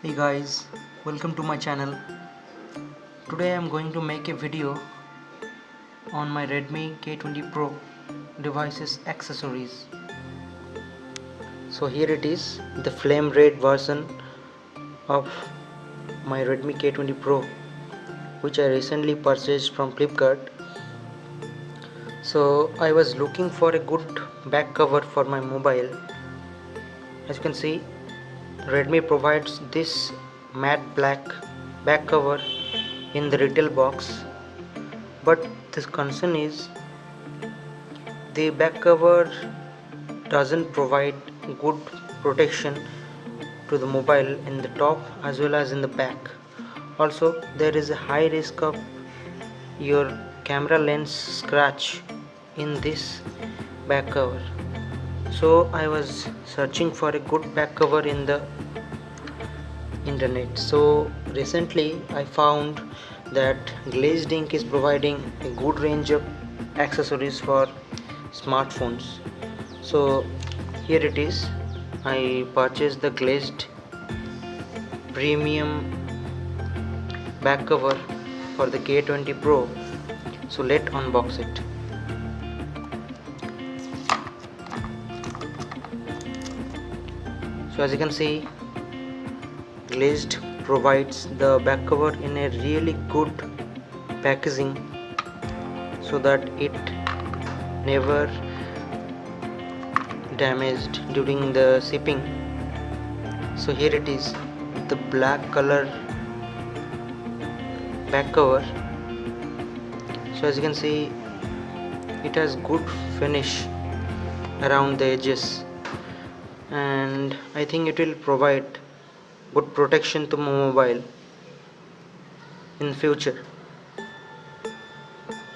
Hey guys, welcome to my channel. Today I am going to make a video on my Redmi K20 Pro device's accessories. So here it is, the flame red version of my Redmi K20 Pro, which I recently purchased from Flipkart. So I was looking for a good back cover for my mobile. As you can see, Redmi provides this matte black back cover in the retail box, but this concern is the back cover doesn't provide good protection to the mobile in the top as well as in the back. Also, there is a high risk of your camera lens scratch in this back cover. So I was searching for a good back cover in the internet. So recently I found that GlazedincCase is providing a good range of accessories for smartphones. So here it is. I purchased the glazed premium back cover for the K20 Pro. So let's unbox it. So as you can see, Glazed provides the back cover in a really good packaging so that it never damaged during the shipping. So here it is, the black color back cover. So as you can see, it has good finish around the edges, and I think it will provide good protection to my mobile in future.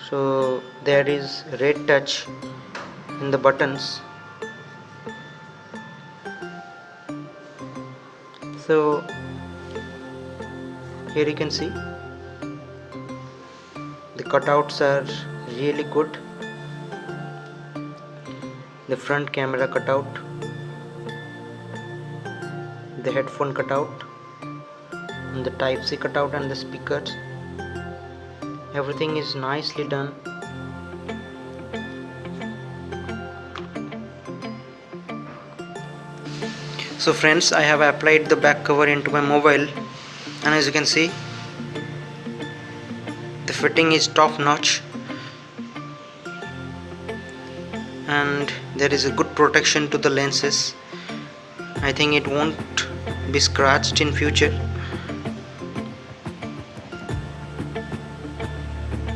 So there is red touch in the buttons. So here you can see the cutouts are really good. The front camera cutout, the headphone cutout, and the Type-C cutout, and the speakers. Everything is nicely done. So friends, I have applied the back cover into my mobile, and as you can see, the fitting is top notch and there is a good protection to the lenses. I think it won't be scratched in future.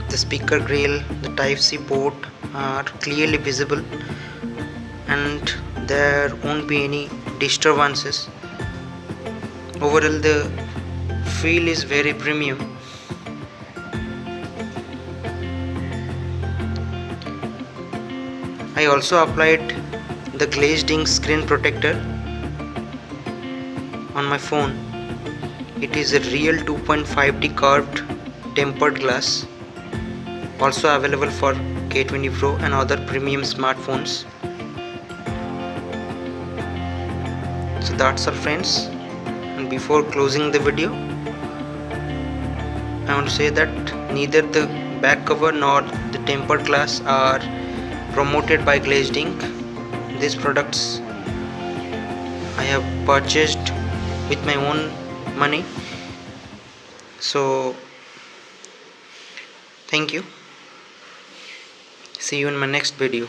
The speaker grill, the Type-C port are clearly visible and there won't be any disturbances. Overall, the feel is very premium. I also applied the glazed ink screen protector on my phone. It is a real 2.5D curved tempered glass, also available for K20 Pro and other premium smartphones. So that's all friends, and before closing the video, I want to say that neither the back cover nor the tempered glass are promoted by Glazed Ink. These products I have purchased with my own money. So thank you. See you in my next video.